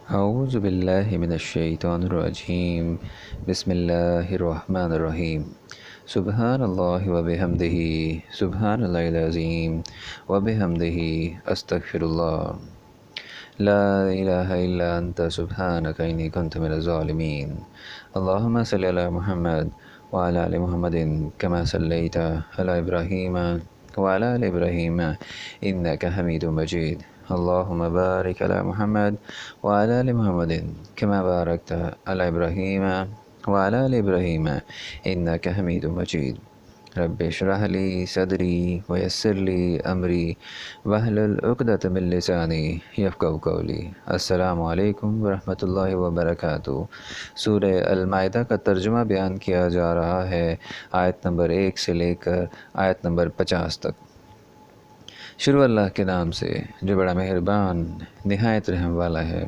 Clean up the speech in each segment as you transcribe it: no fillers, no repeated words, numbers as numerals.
أعوذ بالله من الشيطان الرجيم. بسم الله الرحمن الرحيم. سبحان الله وبحمده سبحان الله العظيم وبحمده أستغفر الله. لا إله إلا أنت سبحانك إني كنت من الظالمين. اللهم صل على محمد وعلى آل محمد كما صليت على إبراهيم وعلى آل إبراهيم إنك حميد مجيد. اللهم بارك على محمد وعلى آل محمد كما باركت على إبراهيم وعلى آل إبراهيم إنك حميد مجيد. رب اشرح لي صدري ويسر لي أمري واحلل عقدة من لساني يفقهوا قولي. السلام علیکم ورحمۃ اللہ وبرکاتہ. سورہ المائدہ کا ترجمہ بیان کیا جا رہا ہے آیت نمبر 1 سے لے کر آیت نمبر 50 تک. شروع اللہ کے نام سے جو بڑا مہربان نہایت رحم والا ہے.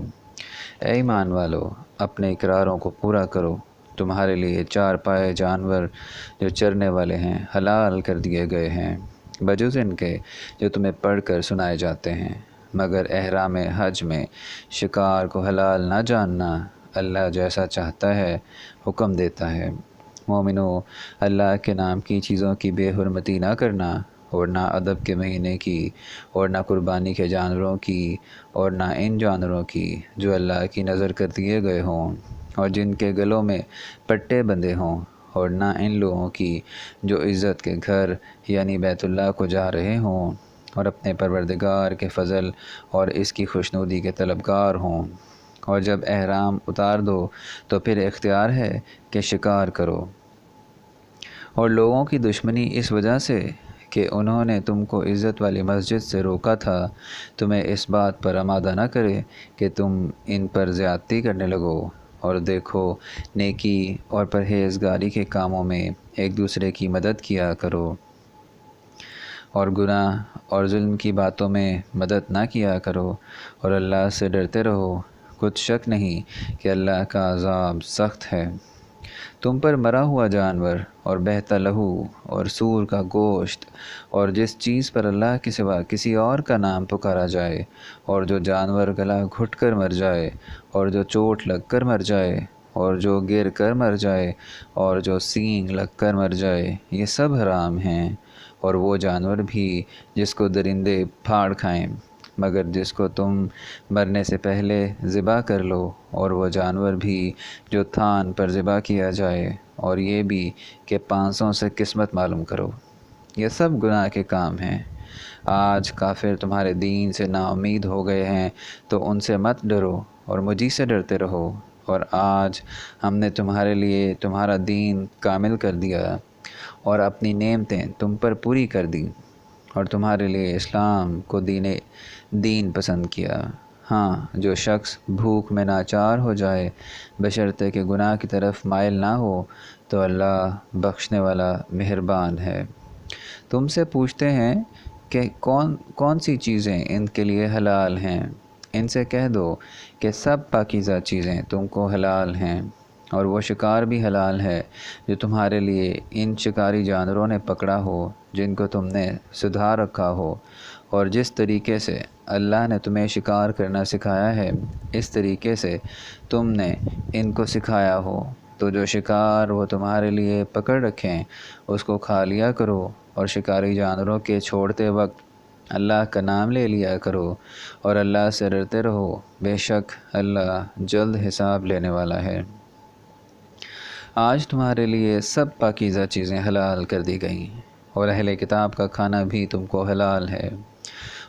اے ایمان والو، اپنے اقراروں کو پورا کرو. تمہارے لیے 4 پائے جانور جو چرنے والے ہیں حلال کر دیے گئے ہیں، بجز ان کے جو تمہیں پڑھ کر سنائے جاتے ہیں، مگر احرام حج میں شکار کو حلال نہ جاننا اللہ جیسا چاہتا ہے حکم دیتا ہے. مومنو، اللہ کے نام کی چیزوں کی بے حرمتی نہ کرنا، اور نہ ادب کے مہینے کی، اور نہ قربانی کے جانوروں کی، اور نہ ان جانوروں کی جو اللہ کی نظر کر دیے گئے ہوں اور جن کے گلوں میں پٹے بندھے ہوں، اور نہ ان لوگوں کی جو عزت کے گھر یعنی بیت اللہ کو جا رہے ہوں اور اپنے پروردگار کے فضل اور اس کی خوشنودی کے طلبگار ہوں. اور جب احرام اتار دو تو پھر اختیار ہے کہ شکار کرو. اور لوگوں کی دشمنی اس وجہ سے کہ انہوں نے تم کو عزت والی مسجد سے روکا تھا، تمہیں اس بات پر آمادہ نہ کرے کہ تم ان پر زیادتی کرنے لگو. اور دیکھو، نیکی اور پرہیزگاری کے کاموں میں ایک دوسرے کی مدد کیا کرو، اور گناہ اور ظلم کی باتوں میں مدد نہ کیا کرو، اور اللہ سے ڈرتے رہو. کچھ شک نہیں کہ اللہ کا عذاب سخت ہے. تم پر مرا ہوا جانور اور بہتا لہو اور سور کا گوشت اور جس چیز پر اللہ کے سوا کسی اور کا نام پکارا جائے، اور جو جانور گلا گھٹ کر مر جائے، اور جو چوٹ لگ کر مر جائے، اور جو گر کر مر جائے، اور جو سینگ لگ کر مر جائے، یہ سب حرام ہیں. اور وہ جانور بھی جس کو درندے پھاڑ کھائیں، مگر جس کو تم مرنے سے پہلے ذبح کر لو، اور وہ جانور بھی جو تھان پر ذبح کیا جائے، اور یہ بھی کہ 500 سے قسمت معلوم کرو. یہ سب گناہ کے کام ہیں. آج کافر تمہارے دین سے نا امید ہو گئے ہیں تو ان سے مت ڈرو اور مجھی سے ڈرتے رہو. اور آج ہم نے تمہارے لیے تمہارا دین کامل کر دیا اور اپنی نعمتیں تم پر پوری کر دی، اور تمہارے لیے اسلام کو دین پسند کیا. ہاں، جو شخص بھوک میں ناچار ہو جائے بشرطے کہ گناہ کی طرف مائل نہ ہو تو اللہ بخشنے والا مہربان ہے. تم سے پوچھتے ہیں کہ کون سی چیزیں ان کے لیے حلال ہیں. ان سے کہہ دو کہ سب پاکیزہ چیزیں تم کو حلال ہیں، اور وہ شکار بھی حلال ہے جو تمہارے لیے ان شکاری جانوروں نے پکڑا ہو جن کو تم نے سدھا رکھا ہو. اور جس طریقے سے اللہ نے تمہیں شکار کرنا سکھایا ہے اس طریقے سے تم نے ان کو سکھایا ہو، تو جو شکار وہ تمہارے لیے پکڑ رکھیں اس کو کھا لیا کرو. اور شکاری جانوروں کے چھوڑتے وقت اللہ کا نام لے لیا کرو، اور اللہ سے ڈرتے رہو، بے شک اللہ جلد حساب لینے والا ہے. آج تمہارے لیے سب پاکیزہ چیزیں حلال کر دی گئیں، اور اہل کتاب کا کھانا بھی تم کو حلال ہے،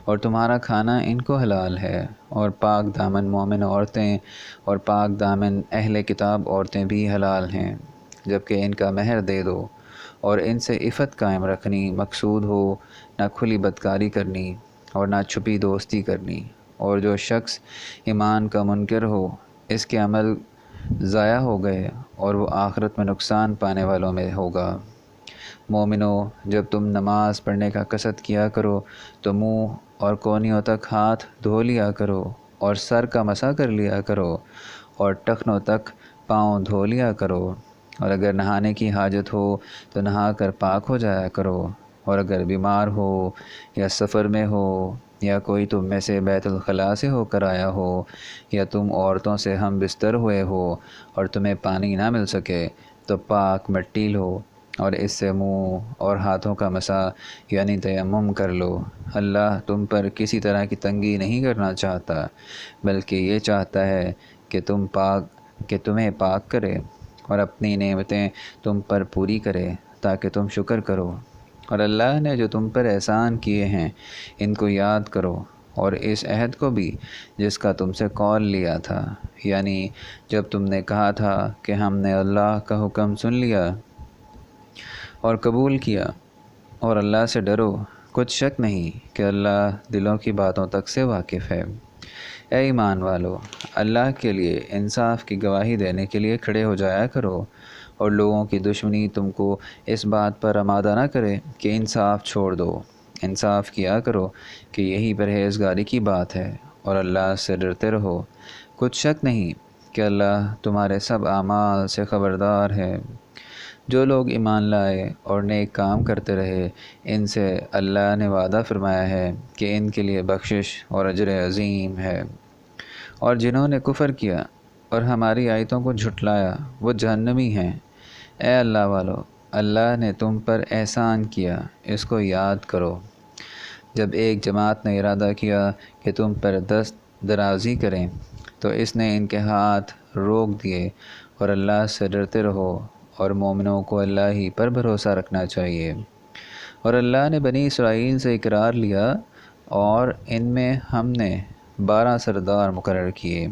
اور تمہارا کھانا ان کو حلال ہے. اور پاک دامن مومن عورتیں اور پاک دامن اہل کتاب عورتیں بھی حلال ہیں، جبکہ ان کا مہر دے دو. اور ان سے عفت قائم رکھنی مقصود ہو، نہ کھلی بدکاری کرنی اور نہ چھپی دوستی کرنی. اور جو شخص ایمان کا منکر ہو اس کے عمل ضائع ہو گئے اور وہ آخرت میں نقصان پانے والوں میں ہوگا. مومنو، جب تم نماز پڑھنے کا قصد کیا کرو تو منہ اور کونیوں تک ہاتھ دھو لیا کرو، اور سر کا مسح کر لیا کرو، اور ٹخنوں تک پاؤں دھو لیا کرو. اور اگر نہانے کی حاجت ہو تو نہا کر پاک ہو جایا کرو. اور اگر بیمار ہو یا سفر میں ہو یا کوئی تم میں سے بیت الخلاء سے ہو کر آیا ہو، یا تم عورتوں سے ہم بستر ہوئے ہو اور تمہیں پانی نہ مل سکے، تو پاک مٹی لو اور اس سے منہ اور ہاتھوں کا مسح یعنی تیمم کر لو۔ اللہ تم پر کسی طرح کی تنگی نہیں کرنا چاہتا، بلکہ یہ چاہتا ہے کہ تمہیں پاک کرے اور اپنی نعمتیں تم پر پوری کرے تاکہ تم شکر کرو۔ اور اللہ نے جو تم پر احسان کیے ہیں ان کو یاد کرو، اور اس عہد کو بھی جس کا تم سے قول لیا تھا، یعنی جب تم نے کہا تھا کہ ہم نے اللہ کا حکم سن لیا اور قبول کیا، اور اللہ سے ڈرو، کچھ شک نہیں کہ اللہ دلوں کی باتوں تک سے واقف ہے۔ اے ایمان والو، اللہ کے لیے انصاف کی گواہی دینے کے لیے کھڑے ہو جایا کرو، اور لوگوں کی دشمنی تم کو اس بات پر آمادہ نہ کرے کہ انصاف چھوڑ دو۔ انصاف کیا کرو کہ یہی پرہیزگاری کی بات ہے، اور اللہ سے ڈرتے رہو۔ کچھ شک نہیں کہ اللہ تمہارے سب اعمال سے خبردار ہے۔ جو لوگ ایمان لائے اور نیک کام کرتے رہے، ان سے اللہ نے وعدہ فرمایا ہے کہ ان کے لیے بخشش اور اجر عظیم ہے، اور جنہوں نے کفر کیا اور ہماری آیتوں کو جھٹلایا وہ جہنمی ہیں۔ اے اللہ والو، اللہ نے تم پر احسان کیا، اس کو یاد کرو۔ جب ایک جماعت نے ارادہ کیا کہ تم پر دست درازی کریں تو اس نے ان کے ہاتھ روک دیے، اور اللہ سے ڈرتے رہو، اور مومنوں کو اللہ ہی پر بھروسہ رکھنا چاہیے۔ اور اللہ نے بنی اسرائیل سے اقرار لیا، اور ان میں ہم نے 12 سردار مقرر کیے۔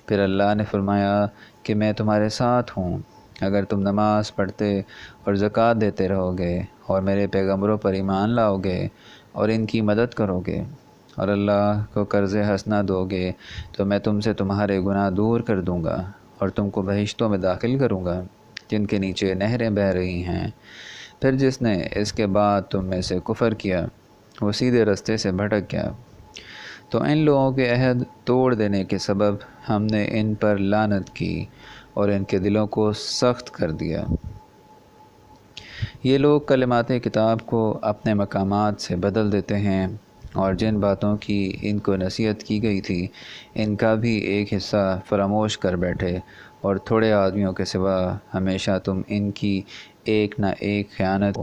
پھر اللہ نے فرمایا کہ میں تمہارے ساتھ ہوں، اگر تم نماز پڑھتے اور زکوٰۃ دیتے رہو گے اور میرے پیغمبروں پر ایمان لاؤ گے اور ان کی مدد کرو گے اور اللہ کو قرض حسنہ دو گے، تو میں تم سے تمہارے گناہ دور کر دوں گا اور تم کو بہشتوں میں داخل کروں گا جن کے نیچے نہریں بہہ رہی ہیں۔ پھر جس نے اس کے بعد تم میں سے کفر کیا وہ سیدھے رستے سے بھٹک گیا۔ تو ان لوگوں کے عہد توڑ دینے کے سبب ہم نے ان پر لعنت کی اور ان کے دلوں کو سخت کر دیا۔ یہ لوگ کلمات کتاب کو اپنے مقامات سے بدل دیتے ہیں، اور جن باتوں کی ان کو نصیحت کی گئی تھی ان کا بھی ایک حصہ فراموش کر بیٹھے، اور تھوڑے آدمیوں کے سوا ہمیشہ تم ان کی ایک نہ ایک خیانت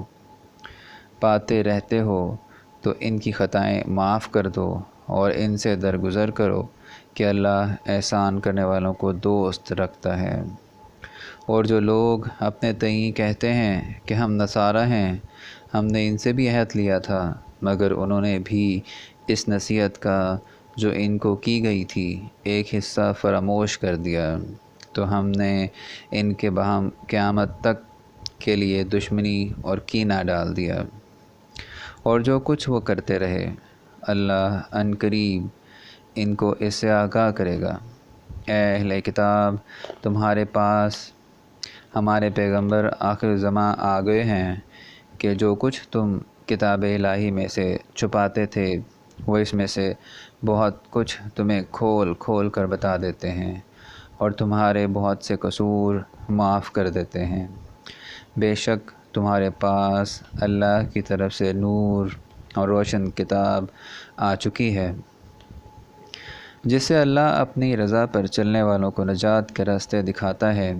پاتے رہتے ہو، تو ان کی خطائیں معاف کر دو اور ان سے درگزر کرو کہ اللہ احسان کرنے والوں کو دوست رکھتا ہے۔ اور جو لوگ اپنے تئیں کہتے ہیں کہ ہم نصارہ ہیں، ہم نے ان سے بھی عہد لیا تھا، مگر انہوں نے بھی اس نصیحت کا جو ان کو کی گئی تھی ایک حصہ فراموش کر دیا، تو ہم نے ان کے باہم قیامت تک کے لیے دشمنی اور کینہ ڈال دیا۔ اور جو کچھ وہ کرتے رہے اللہ عنقریب ان کو اس سے آگاہ کرے گا۔ اے اہل کتاب، تمہارے پاس ہمارے پیغمبر آخر زماں آ گئے ہیں کہ جو کچھ تم کتاب الہی میں سے چھپاتے تھے وہ اس میں سے بہت کچھ تمہیں کھول کھول کر بتا دیتے ہیں، اور تمہارے بہت سے قصور معاف کر دیتے ہیں۔ بے شک تمہارے پاس اللہ کی طرف سے نور اور روشن کتاب آ چکی ہے، جس سے اللہ اپنی رضا پر چلنے والوں کو نجات کے راستے دکھاتا ہے،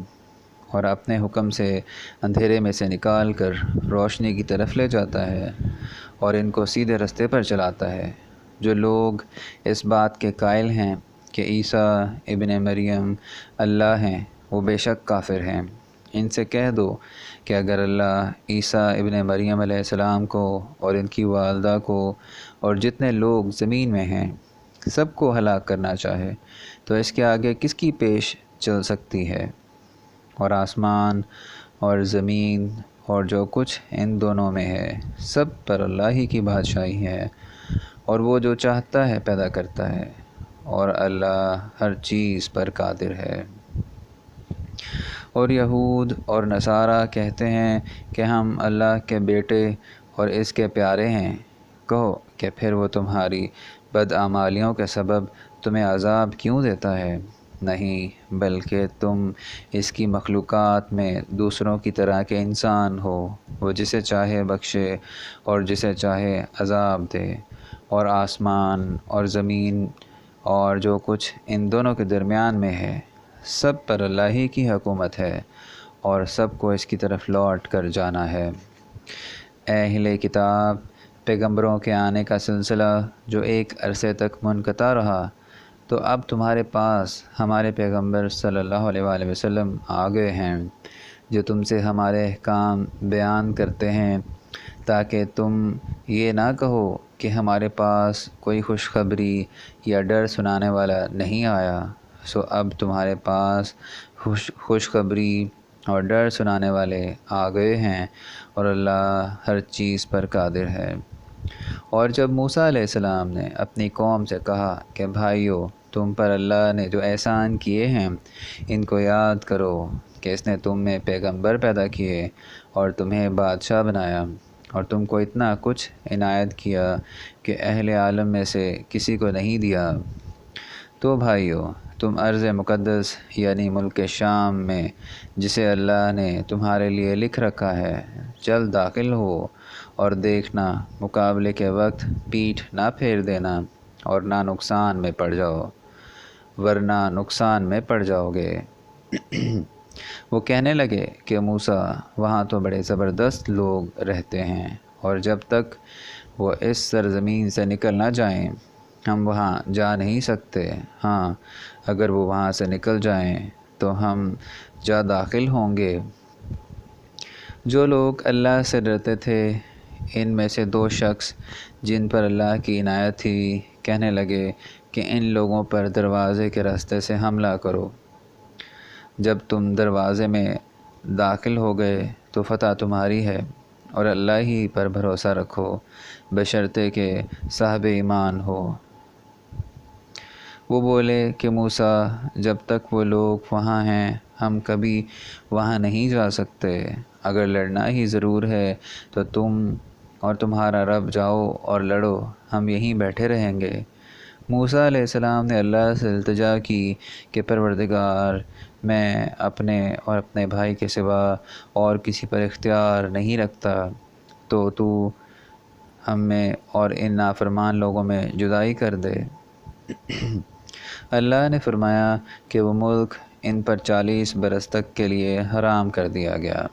اور اپنے حکم سے اندھیرے میں سے نکال کر روشنی کی طرف لے جاتا ہے، اور ان کو سیدھے راستے پر چلاتا ہے۔ جو لوگ اس بات کے قائل ہیں کہ عیسیٰ ابن مریم اللہ ہیں، وہ بے شک کافر ہیں۔ ان سے کہہ دو کہ اگر اللہ عیسیٰ ابن مریم علیہ السلام کو اور ان کی والدہ کو اور جتنے لوگ زمین میں ہیں سب کو ہلاک کرنا چاہے تو اس کے آگے کس کی پیش چل سکتی ہے؟ اور آسمان اور زمین اور جو کچھ ان دونوں میں ہے سب پر اللہ ہی کی بادشاہی ہے، اور وہ جو چاہتا ہے پیدا کرتا ہے، اور اللہ ہر چیز پر قادر ہے۔ اور یہود اور نصارہ کہتے ہیں کہ ہم اللہ کے بیٹے اور اس کے پیارے ہیں۔ کہو کہ پھر وہ تمہاری بدعمالیوں کے سبب تمہیں عذاب کیوں دیتا ہے؟ نہیں، بلکہ تم اس کی مخلوقات میں دوسروں کی طرح کے انسان ہو، وہ جسے چاہے بخشے اور جسے چاہے عذاب دے، اور آسمان اور زمین اور جو کچھ ان دونوں کے درمیان میں ہے، سب پر اللہ ہی کی حکومت ہے اور سب کو اس کی طرف لوٹ کر جانا ہے۔ اے اہل کتاب، پیغمبروں کے آنے کا سلسلہ جو ایک عرصے تک منقطع رہا، تو اب تمہارے پاس ہمارے پیغمبر صلی اللہ علیہ وآلہ وسلم آ گئے ہیں، جو تم سے ہمارے احکام بیان کرتے ہیں، تاکہ تم یہ نہ کہو کہ ہمارے پاس کوئی خوشخبری یا ڈر سنانے والا نہیں آیا۔ سو اب تمہارے پاس خوشخبری اور ڈر سنانے والے آ گئے ہیں، اور اللہ ہر چیز پر قادر ہے۔ اور جب موسیٰ علیہ السلام نے اپنی قوم سے کہا کہ بھائیو، تم پر اللہ نے جو احسان کیے ہیں ان کو یاد کرو، کہ اس نے تم میں پیغمبر پیدا کیے اور تمہیں بادشاہ بنایا، اور تم کو اتنا کچھ عنایت کیا کہ اہل عالم میں سے کسی کو نہیں دیا۔ تو بھائیو، تم ارض مقدس یعنی ملک شام میں، جسے اللہ نے تمہارے لیے لکھ رکھا ہے، جلد داخل ہو، اور دیکھنا مقابلے کے وقت پیٹھ نہ پھیر دینا اور نہ نقصان میں پڑ جاؤ، ورنہ نقصان میں پڑ جاؤ گے۔ وہ کہنے لگے کہ موسیٰ، وہاں تو بڑے زبردست لوگ رہتے ہیں، اور جب تک وہ اس سرزمین سے نکل نہ جائیں ہم وہاں جا نہیں سکتے۔ ہاں، اگر وہ وہاں سے نکل جائیں تو ہم جا داخل ہوں گے۔ جو لوگ اللہ سے ڈرتے تھے، ان میں سے دو شخص جن پر اللہ کی عنایت تھی، کہنے لگے کہ ان لوگوں پر دروازے کے راستے سے حملہ کرو۔ جب تم دروازے میں داخل ہو گئے تو فتح تمہاری ہے، اور اللہ ہی پر بھروسہ رکھو، بشرطے کہ صاحب ایمان ہو۔ وہ بولے کہ موسیٰ، جب تک وہ لوگ وہاں ہیں ہم کبھی وہاں نہیں جا سکتے، اگر لڑنا ہی ضرور ہے تو تم اور تمہارا رب جاؤ اور لڑو، ہم یہیں بیٹھے رہیں گے۔ موسیٰ علیہ السلام نے اللہ سے التجا کی کہ پروردگار، میں اپنے اور اپنے بھائی کے سوا اور کسی پر اختیار نہیں رکھتا، تو ہم میں اور ان نافرمان لوگوں میں جدائی کر دے۔ اللہ نے فرمایا کہ وہ ملک ان پر 40 برس تک کے لیے حرام کر دیا گیا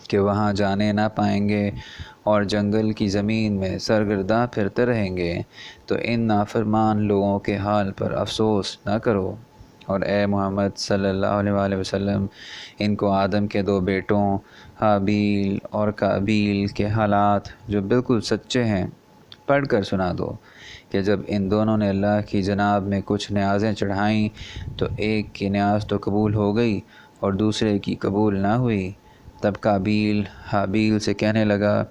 کہ وہاں جانے نہ پائیں گے، اور جنگل کی زمین میں سرگرداں پھرتے رہیں گے۔ تو ان نافرمان لوگوں کے حال پر افسوس نہ کرو، اور اے محمد صلی اللہ علیہ وآلہ وسلم، ان کو آدم کے 2 بیٹوں حابیل اور قابیل کے حالات جو بالکل سچے ہیں پڑھ کر سنا دو، کہ جب ان دونوں نے اللہ کی جناب میں کچھ نیازیں چڑھائیں تو ایک کی نیاز تو قبول ہو گئی اور دوسرے کی قبول نہ ہوئی۔ تب قابیل حابیل سے کہنے لگا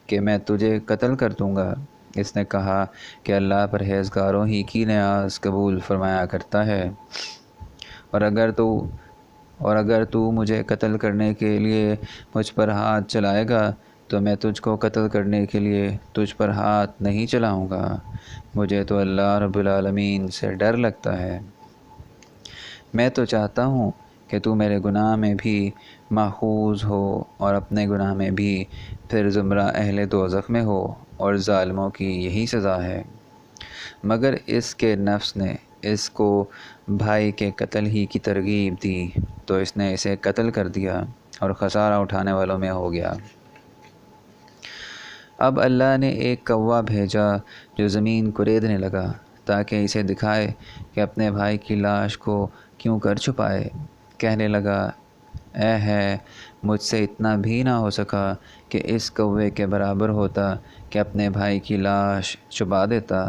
کہ میں تجھے قتل کر دوں گا۔ اس نے کہا کہ اللہ پرہیزگاروں ہی کی نیاز قبول فرمایا کرتا ہے، اور اگر تو مجھے قتل کرنے کے لیے مجھ پر ہاتھ چلائے گا تو میں تجھ کو قتل کرنے کے لیے تجھ پر ہاتھ نہیں چلاؤں گا۔ مجھے تو اللہ رب العالمین سے ڈر لگتا ہے۔ میں تو چاہتا ہوں کہ تو میرے گناہ میں بھی ماخوذ ہو اور اپنے گناہ میں بھی، پھر زمرہ اہل دوزخ میں ہو، اور ظالموں کی یہی سزا ہے۔ مگر اس کے نفس نے اس کو بھائی کے قتل ہی کی ترغیب دی، تو اس نے اسے قتل کر دیا اور خسارہ اٹھانے والوں میں ہو گیا۔ اب اللہ نے ایک کوا بھیجا جو زمین کو ریدنے لگا، تاکہ اسے دکھائے کہ اپنے بھائی کی لاش کو کیوں کر چھپائے۔ کہنے لگا، اے ہے، مجھ سے اتنا بھی نہ ہو سکا کہ اس کوے کے برابر ہوتا کہ اپنے بھائی کی لاش چھپا دیتا۔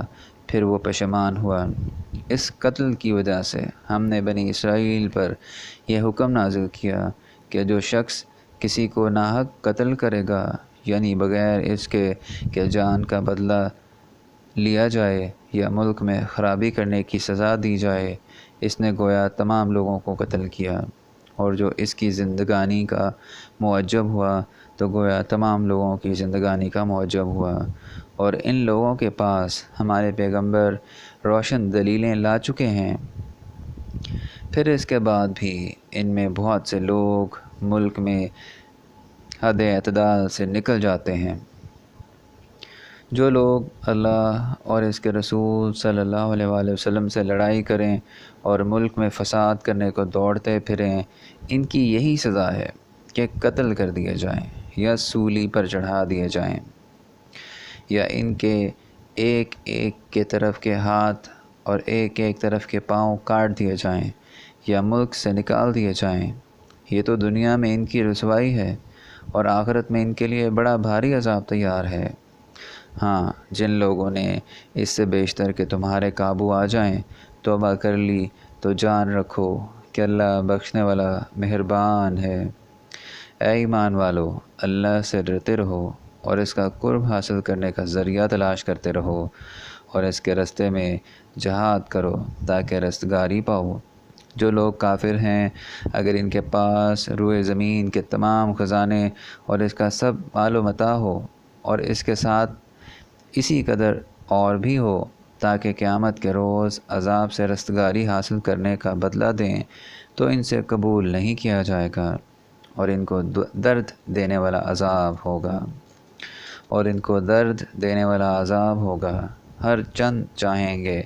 پھر وہ پشیمان ہوا۔ اس قتل کی وجہ سے ہم نے بنی اسرائیل پر یہ حکم نازل کیا کہ جو شخص کسی کو ناحق قتل کرے گا، یعنی بغیر اس کے کہ جان کا بدلہ لیا جائے یا ملک میں خرابی کرنے کی سزا دی جائے، اس نے گویا تمام لوگوں کو قتل کیا، اور جو اس کی زندگانی کا معجب ہوا تو گویا تمام لوگوں کی زندگانی کا معجب ہوا۔ اور ان لوگوں کے پاس ہمارے پیغمبر روشن دلیلیں لا چکے ہیں، پھر اس کے بعد بھی ان میں بہت سے لوگ ملک میں حد اعتدال سے نکل جاتے ہیں۔ جو لوگ اللہ اور اس کے رسول صلی اللہ علیہ وآلہ وسلم سے لڑائی کریں اور ملک میں فساد کرنے کو دوڑتے پھریں، ان کی یہی سزا ہے کہ قتل کر دیے جائیں یا سولی پر چڑھا دیے جائیں، یا ان کے ایک ایک کے طرف کے ہاتھ اور ایک ایک طرف کے پاؤں کاٹ دیے جائیں یا ملک سے نکال دیے جائیں۔ یہ تو دنیا میں ان کی رسوائی ہے، اور آخرت میں ان کے لیے بڑا بھاری عذاب تیار ہے۔ ہاں، جن لوگوں نے اس سے بیشتر کہ تمہارے قابو آ جائیں توبہ کر لی تو جان رکھو کہ اللہ بخشنے والا مہربان ہے۔ اے ایمان والو، اللہ سے ڈرتے رہو اور اس کا قرب حاصل کرنے کا ذریعہ تلاش کرتے رہو، اور اس کے راستے میں جہاد کرو تاکہ رستگاری پاؤ۔ جو لوگ کافر ہیں، اگر ان کے پاس روئے زمین کے تمام خزانے اور اس کا سب مال و متاع ہو، اور اس کے ساتھ اسی قدر اور بھی ہو تاکہ قیامت کے روز عذاب سے رستگاری حاصل کرنے کا بدلہ دیں، تو ان سے قبول نہیں کیا جائے گا، اور ان کو درد دینے والا عذاب ہوگا ہر چند چاہیں گے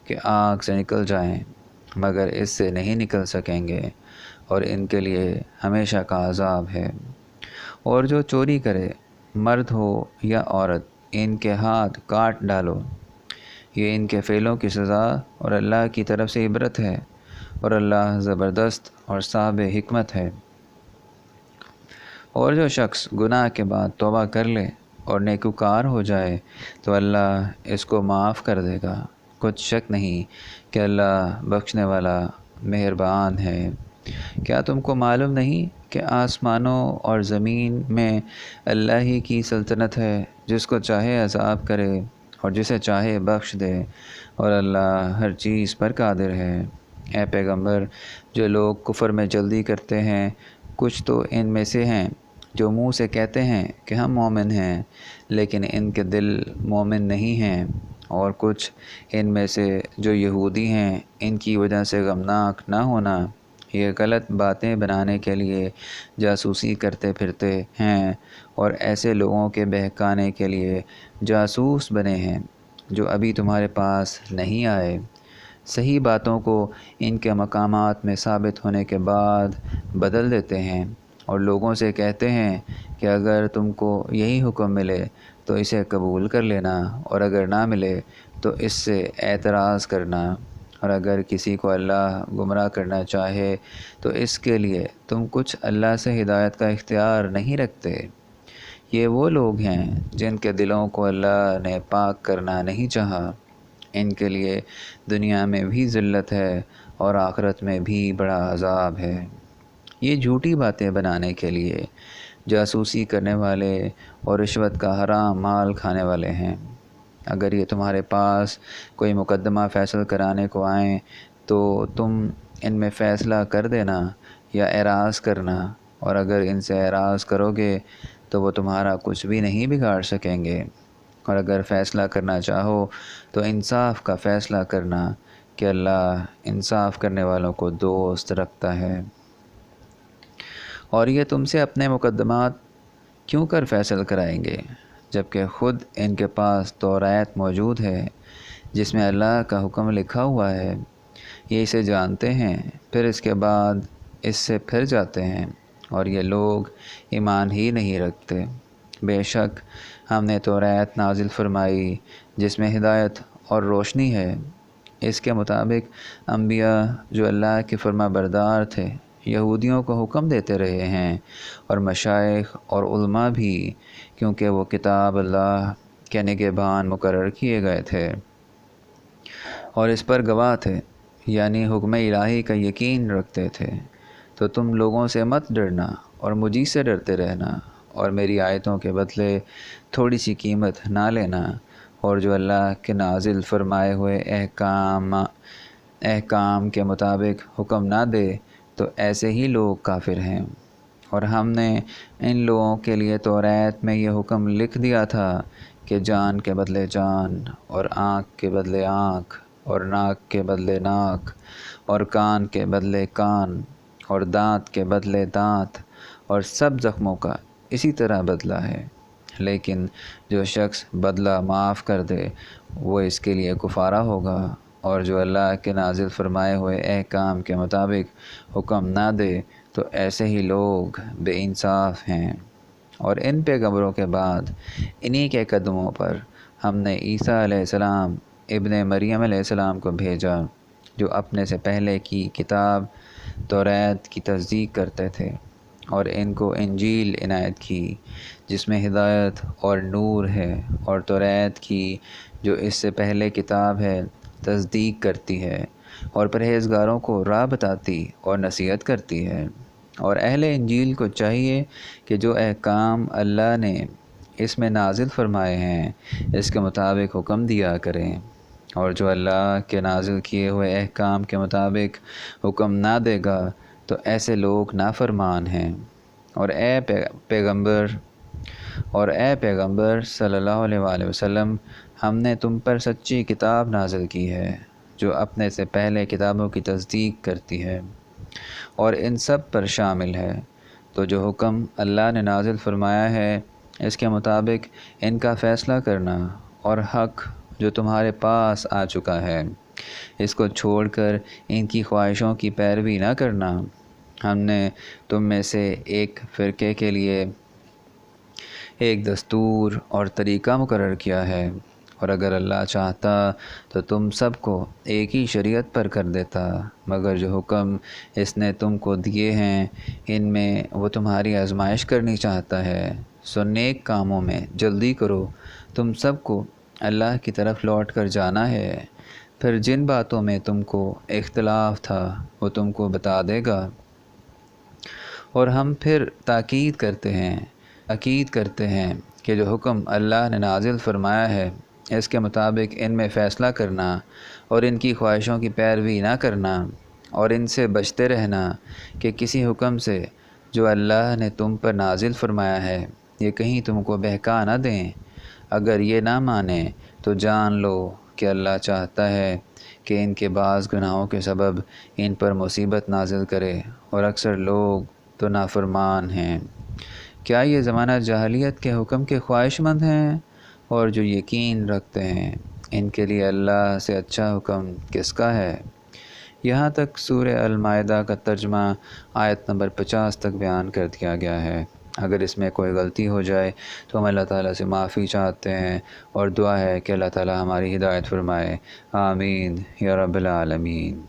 کہ آگ سے نکل جائیں، مگر اس سے نہیں نکل سکیں گے، اور ان کے لیے ہمیشہ کا عذاب ہے۔ اور جو چوری کرے، مرد ہو یا عورت، ان کے ہاتھ کاٹ ڈالو۔ یہ ان کے فعلوں کی سزا اور اللہ کی طرف سے عبرت ہے، اور اللہ زبردست اور صاحب حکمت ہے۔ اور جو شخص گناہ کے بعد توبہ کر لے اور نیکوکار ہو جائے تو اللہ اس کو معاف کر دے گا۔ کچھ شک نہیں کہ اللہ بخشنے والا مہربان ہے۔ کیا تم کو معلوم نہیں کہ آسمانوں اور زمین میں اللہ ہی کی سلطنت ہے، جس کو چاہے عذاب کرے اور جسے چاہے بخش دے، اور اللہ ہر چیز پر قادر ہے۔ اے پیغمبر، جو لوگ کفر میں جلدی کرتے ہیں، کچھ تو ان میں سے ہیں جو منہ سے کہتے ہیں کہ ہم مومن ہیں، لیکن ان کے دل مومن نہیں ہیں، اور کچھ ان میں سے جو یہودی ہیں، ان کی وجہ سے غمناک نہ ہونا، یہ غلط باتیں بنانے کے لیے جاسوسی کرتے پھرتے ہیں، اور ایسے لوگوں کے بہکانے کے لیے جاسوس بنے ہیں جو ابھی تمہارے پاس نہیں آئے۔ صحیح باتوں کو ان کے مقامات میں ثابت ہونے کے بعد بدل دیتے ہیں، اور لوگوں سے کہتے ہیں کہ اگر تم کو یہی حکم ملے تو اسے قبول کر لینا، اور اگر نہ ملے تو اس سے اعتراض کرنا، اور اگر کسی کو اللہ گمراہ کرنا چاہے تو اس کے لیے تم کچھ اللہ سے ہدایت کا اختیار نہیں رکھتے۔ یہ وہ لوگ ہیں جن کے دلوں کو اللہ نے پاک کرنا نہیں چاہا۔ ان کے لیے دنیا میں بھی ذلت ہے اور آخرت میں بھی بڑا عذاب ہے۔ یہ جھوٹی باتیں بنانے کے لیے جاسوسی کرنے والے اور رشوت کا حرام مال کھانے والے ہیں۔ اگر یہ تمہارے پاس کوئی مقدمہ فیصل کرانے کو آئیں تو تم ان میں فیصلہ کر دینا یا اعراض کرنا، اور اگر ان سے اعراض کرو گے تو وہ تمہارا کچھ بھی نہیں بگاڑ سکیں گے، اور اگر فیصلہ کرنا چاہو تو انصاف کا فیصلہ کرنا کہ اللہ انصاف کرنے والوں کو دوست رکھتا ہے۔ اور یہ تم سے اپنے مقدمات کیوں کر فیصل کرائیں گے جبکہ خود ان کے پاس توریت موجود ہے جس میں اللہ کا حکم لکھا ہوا ہے۔ یہ اسے جانتے ہیں، پھر اس کے بعد اس سے پھر جاتے ہیں، اور یہ لوگ ایمان ہی نہیں رکھتے۔ بے شک ہم نے توریت نازل فرمائی جس میں ہدایت اور روشنی ہے۔ اس کے مطابق انبیاء جو اللہ کے فرما بردار تھے یہودیوں کو حکم دیتے رہے ہیں، اور مشائخ اور علماء بھی، کیونکہ وہ کتاب اللہ کے نگہبان مقرر کیے گئے تھے اور اس پر گواہ تھے، یعنی حکم الہی کا یقین رکھتے تھے۔ تو تم لوگوں سے مت ڈرنا اور مجھی سے ڈرتے رہنا، اور میری آیتوں کے بدلے تھوڑی سی قیمت نہ لینا، اور جو اللہ کے نازل فرمائے ہوئے احکام کے مطابق حکم نہ دے تو ایسے ہی لوگ کافر ہیں۔ اور ہم نے ان لوگوں کے لیے توریت میں یہ حکم لکھ دیا تھا کہ جان کے بدلے جان، اور آنکھ کے بدلے آنکھ، اور ناک کے بدلے ناک، اور کان کے بدلے کان، اور دانت کے بدلے دانت، اور سب زخموں کا اسی طرح بدلہ ہے۔ لیکن جو شخص بدلہ معاف کر دے وہ اس کے لیے کفارہ ہوگا، اور جو اللہ کے نازل فرمائے ہوئے احکام کے مطابق حکم نہ دے تو ایسے ہی لوگ بے انصاف ہیں۔ اور ان پیغمبروں کے بعد انہی کے قدموں پر ہم نے عیسیٰ علیہ السلام ابن مریم علیہ السلام کو بھیجا، جو اپنے سے پہلے کی کتاب توریت کی تصدیق کرتے تھے، اور ان کو انجیل عنایت کی جس میں ہدایت اور نور ہے، اور توریت کی جو اس سے پہلے کتاب ہے تصدیق کرتی ہے اور پرہیزگاروں کو راہ بتاتی اور نصیحت کرتی ہے۔ اور اہل انجیل کو چاہیے کہ جو احکام اللہ نے اس میں نازل فرمائے ہیں اس کے مطابق حکم دیا کریں، اور جو اللہ کے نازل کیے ہوئے احکام کے مطابق حکم نہ دے گا تو ایسے لوگ نافرمان ہیں۔ اور اے پیغمبر صلی اللہ علیہ وآلہ وسلم، ہم نے تم پر سچی کتاب نازل کی ہے جو اپنے سے پہلے کتابوں کی تصدیق کرتی ہے اور ان سب پر شامل ہے۔ تو جو حکم اللہ نے نازل فرمایا ہے اس کے مطابق ان کا فیصلہ کرنا، اور حق جو تمہارے پاس آ چکا ہے اس کو چھوڑ کر ان کی خواہشوں کی پیروی نہ کرنا۔ ہم نے تم میں سے ایک فرقے کے لیے ایک دستور اور طریقہ مقرر کیا ہے، اور اگر اللہ چاہتا تو تم سب کو ایک ہی شریعت پر کر دیتا، مگر جو حکم اس نے تم کو دیے ہیں ان میں وہ تمہاری آزمائش کرنی چاہتا ہے، سو نیک کاموں میں جلدی کرو، تم سب کو اللہ کی طرف لوٹ کر جانا ہے، پھر جن باتوں میں تم کو اختلاف تھا وہ تم کو بتا دے گا۔ اور ہم پھر تاکید کرتے ہیں کہ جو حکم اللہ نے نازل فرمایا ہے اس کے مطابق ان میں فیصلہ کرنا اور ان کی خواہشوں کی پیروی نہ کرنا، اور ان سے بچتے رہنا کہ کسی حکم سے جو اللہ نے تم پر نازل فرمایا ہے یہ کہیں تم کو بہکا نہ دیں۔ اگر یہ نہ مانیں تو جان لو کہ اللہ چاہتا ہے کہ ان کے بعض گناہوں کے سبب ان پر مصیبت نازل کرے، اور اکثر لوگ تو نافرمان ہیں۔ کیا یہ زمانہ جاہلیت کے حکم کے خواہش مند ہیں؟ اور جو یقین رکھتے ہیں ان کے لیے اللہ سے اچھا حکم کس کا ہے؟ یہاں تک سورہ المائدہ کا ترجمہ آیت نمبر 50 تک بیان کر دیا گیا ہے۔ اگر اس میں کوئی غلطی ہو جائے تو ہم اللہ تعالیٰ سے معافی چاہتے ہیں، اور دعا ہے کہ اللہ تعالیٰ ہماری ہدایت فرمائے۔ آمین یا رب العالمین۔